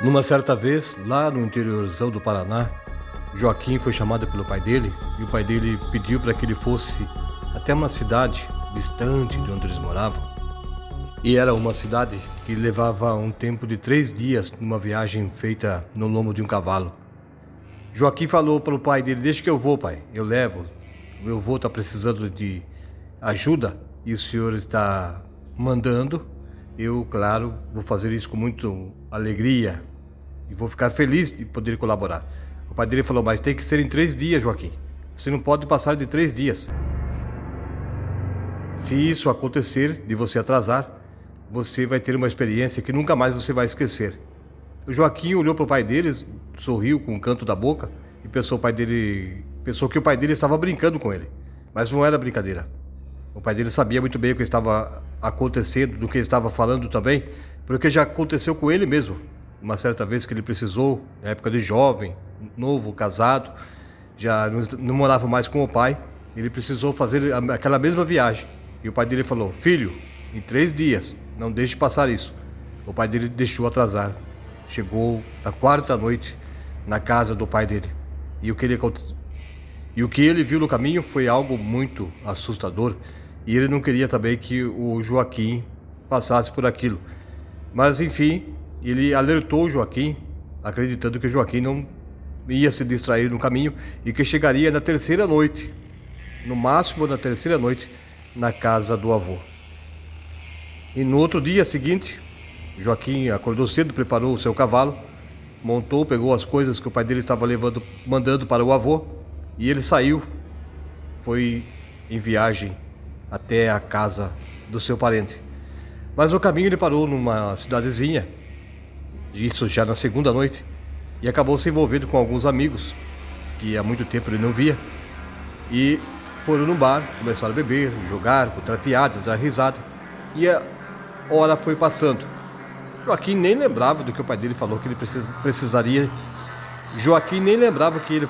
Numa certa vez, lá no interiorzão do Paraná, Joaquim foi chamado pelo pai dele e o pai dele pediu para que ele fosse até uma cidade distante de onde eles moravam. E era uma cidade que levava um tempo de 3 dias numa viagem feita no lombo de um cavalo. Joaquim falou para o pai dele: "Deixa que eu vou, pai, eu levo. O meu avô está precisando de ajuda e o senhor está mandando. Eu, claro, vou fazer isso com muita alegria e vou ficar feliz de poder colaborar." O pai dele falou: "Mas tem que ser em 3 dias, Joaquim. Você não pode passar de 3 dias. Se isso acontecer, de você atrasar, você vai ter uma experiência que nunca mais você vai esquecer." O Joaquim olhou para o pai dele, sorriu com um canto da boca e pensou que o pai dele estava brincando com ele. Mas não era brincadeira. O pai dele sabia muito bem o que estava acontecendo, do que ele estava falando também, porque já aconteceu com ele mesmo. Uma certa vez que ele precisou, na época de jovem, novo, casado, já não morava mais com o pai, ele precisou fazer aquela mesma viagem. E o pai dele falou: "Filho, em 3 dias, não deixe passar isso." O pai dele deixou atrasar. Chegou na quarta noite na casa do pai dele. E o que ele viu no caminho foi algo muito assustador. E ele não queria também que o Joaquim passasse por aquilo. Mas enfim, ele alertou o Joaquim, acreditando que o Joaquim não ia se distrair no caminho e que chegaria na terceira noite, no máximo na terceira noite, na casa do avô. E no outro dia seguinte, Joaquim acordou cedo, preparou o seu cavalo, montou, pegou as coisas que o pai dele estava mandando para o avô, e ele saiu, foi em viagem até a casa do seu parente. Mas no caminho ele parou numa cidadezinha, isso já na segunda noite, e acabou se envolvendo com alguns amigos que há muito tempo ele não via, e foram no bar, começaram a beber, jogar, contar piadas, dar risada, e a hora foi passando. Joaquim nem lembrava do que o pai dele falou que ele precisaria. Joaquim nem lembrava que ele.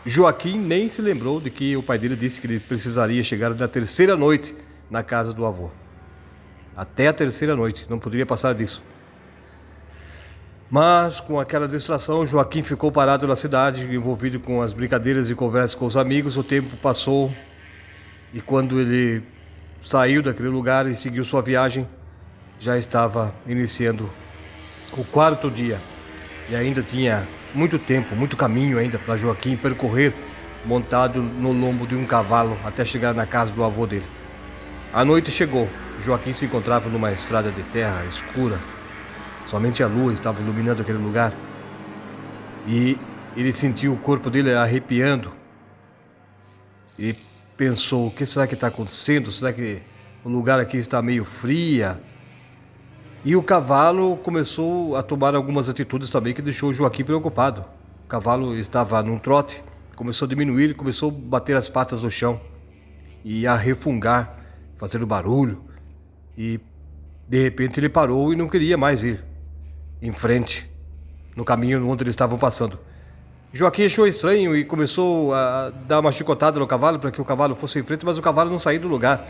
Joaquim nem se lembrou de que o pai dele disse que ele precisaria chegar na terceira noite na casa do avô. Até a terceira noite, não poderia passar disso. Mas com aquela distração, Joaquim ficou parado na cidade, envolvido com as brincadeiras e conversas com os amigos. O tempo passou e quando ele saiu daquele lugar e seguiu sua viagem, já estava iniciando o quarto dia e ainda tinha muito tempo, muito caminho ainda para Joaquim percorrer montado no lombo de um cavalo até chegar na casa do avô dele. A noite chegou. Joaquim se encontrava numa estrada de terra escura. Somente a lua estava iluminando aquele lugar e ele sentiu o corpo dele arrepiando. Ele pensou: o que será que está acontecendo? Será que o lugar aqui está meio fria? E o cavalo começou a tomar algumas atitudes também que deixou o Joaquim preocupado. O cavalo estava num trote, começou a diminuir, começou a bater as patas no chão e a refungar, fazendo barulho. E de repente ele parou e não queria mais ir em frente, no caminho onde eles estavam passando. Joaquim achou estranho e começou a dar uma chicotada no cavalo para que o cavalo fosse em frente, mas o cavalo não saía do lugar.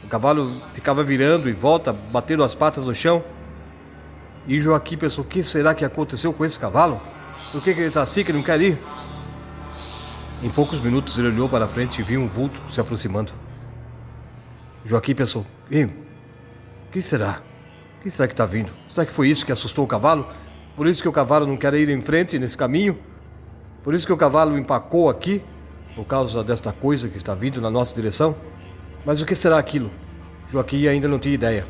O cavalo ficava virando em volta, batendo as patas no chão. E Joaquim pensou: o que será que aconteceu com esse cavalo? Por que ele está assim, que não quer ir? Em poucos minutos ele olhou para frente e viu um vulto se aproximando. Joaquim pensou: o que será? O que será que está vindo? Será que foi isso que assustou o cavalo? Por isso que o cavalo não quer ir em frente nesse caminho? Por isso que o cavalo empacou aqui? Por causa desta coisa que está vindo na nossa direção? Mas o que será aquilo? Joaquim ainda não tinha ideia.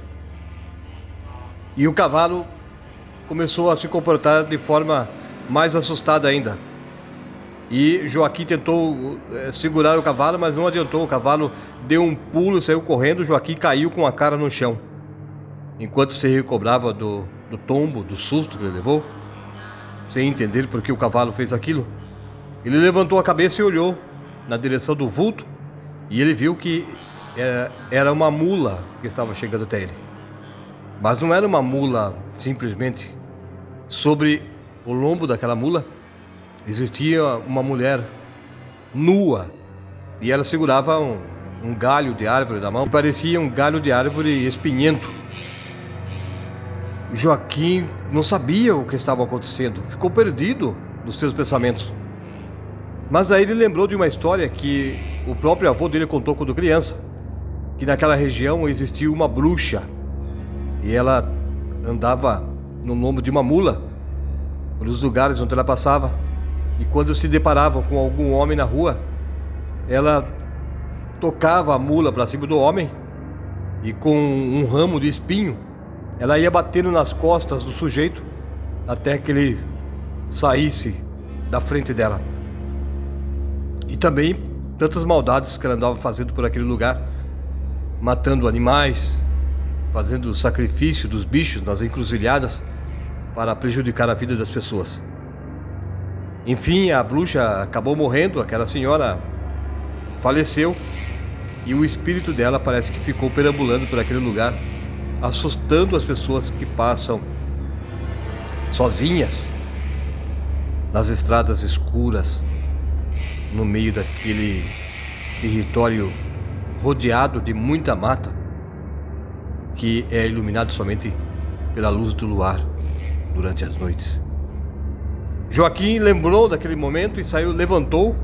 E o cavalo começou a se comportar de forma mais assustada ainda. E Joaquim tentou segurar o cavalo, mas não adiantou. O cavalo deu um pulo, saiu correndo. Joaquim caiu com a cara no chão. Enquanto se recobrava do tombo, do susto que ele levou, sem entender por que o cavalo fez aquilo, ele levantou a cabeça e olhou na direção do vulto, e ele viu que era uma mula que estava chegando até ele. Mas não era uma mula simplesmente. Sobre o lombo daquela mula existia uma mulher nua, e ela segurava um galho de árvore na mão, que parecia um galho de árvore espinhento. Joaquim não sabia o que estava acontecendo, ficou perdido nos seus pensamentos. Mas aí ele lembrou de uma história que o próprio avô dele contou quando criança, que naquela região existia uma bruxa e ela andava no lombo de uma mula pelos lugares onde ela passava, e quando se deparava com algum homem na rua, ela tocava a mula para cima do homem e com um ramo de espinho ela ia batendo nas costas do sujeito até que ele saísse da frente dela. E também tantas maldades que ela andava fazendo por aquele lugar, matando animais, fazendo sacrifício dos bichos nas encruzilhadas para prejudicar a vida das pessoas. Enfim, a bruxa acabou morrendo, aquela senhora faleceu e o espírito dela parece que ficou perambulando por aquele lugar, assustando as pessoas que passam sozinhas nas estradas escuras, no meio daquele território rodeado de muita mata, que é iluminado somente pela luz do luar durante as noites. Joaquim lembrou daquele momento e saiu, levantou.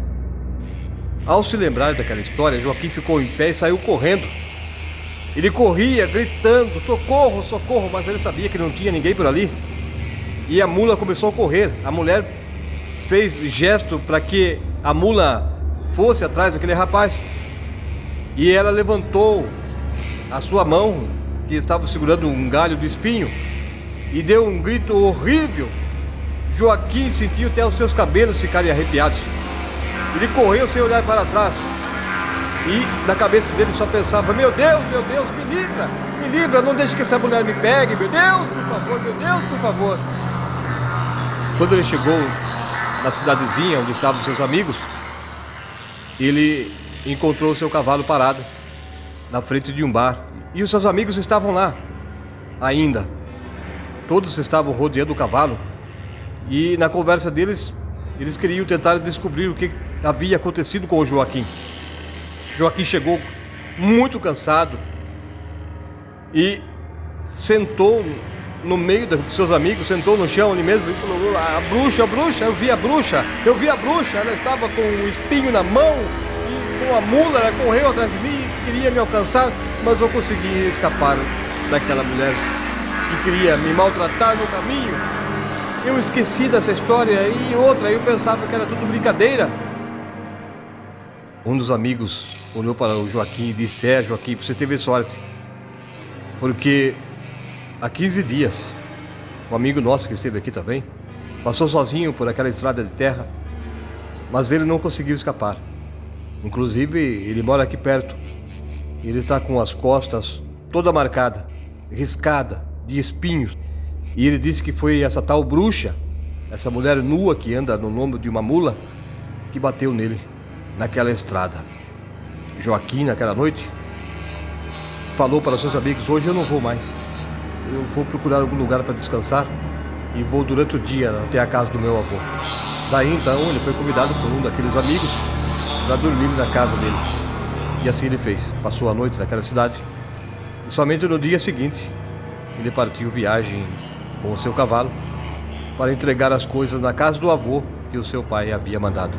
Ao se lembrar daquela história, Joaquim ficou em pé e saiu correndo. Ele corria gritando: socorro, socorro, mas ele sabia que não tinha ninguém por ali. E a mula começou a correr. A mulher fez gesto para que a mula fosse atrás daquele rapaz. E ela levantou a sua mão, que estava segurando um galho de espinho, e deu um grito horrível. Joaquim sentiu até os seus cabelos ficarem arrepiados. Ele correu sem olhar para trás. E na cabeça dele só pensava: meu Deus, me livra, não deixe que essa mulher me pegue, meu Deus, por favor, meu Deus, por favor. Quando ele chegou na cidadezinha onde estavam seus amigos, ele encontrou o seu cavalo parado na frente de um bar. E os seus amigos estavam lá ainda. Todos estavam rodeando o cavalo. E na conversa deles, eles queriam tentar descobrir o que havia acontecido com o Joaquim. Joaquim chegou muito cansado e sentou no meio dos seus amigos, sentou no chão ali mesmo e falou: a bruxa, eu vi a bruxa, ela estava com um espinho na mão e com a mula, ela correu atrás de mim, queria me alcançar, mas eu consegui escapar daquela mulher que queria me maltratar no caminho. Eu esqueci dessa história e outra, eu pensava que era tudo brincadeira. Um dos amigos olhou para o Joaquim e disse: Joaquim, você teve sorte, porque há 15 dias, um amigo nosso que esteve aqui também, passou sozinho por aquela estrada de terra, mas ele não conseguiu escapar. Inclusive, ele mora aqui perto. Ele está com as costas toda marcada, riscada de espinhos. E ele disse que foi essa tal bruxa, essa mulher nua que anda no lombo de uma mula, que bateu nele naquela estrada. Joaquim, naquela noite, falou para seus amigos: hoje eu não vou mais. Eu vou procurar algum lugar para descansar e vou durante o dia até a casa do meu avô. Daí então ele foi convidado por um daqueles amigos para dormir na casa dele. E assim ele fez. Passou a noite naquela cidade e somente no dia seguinte ele partiu viagem com o seu cavalo para entregar as coisas na casa do avô que o seu pai havia mandado.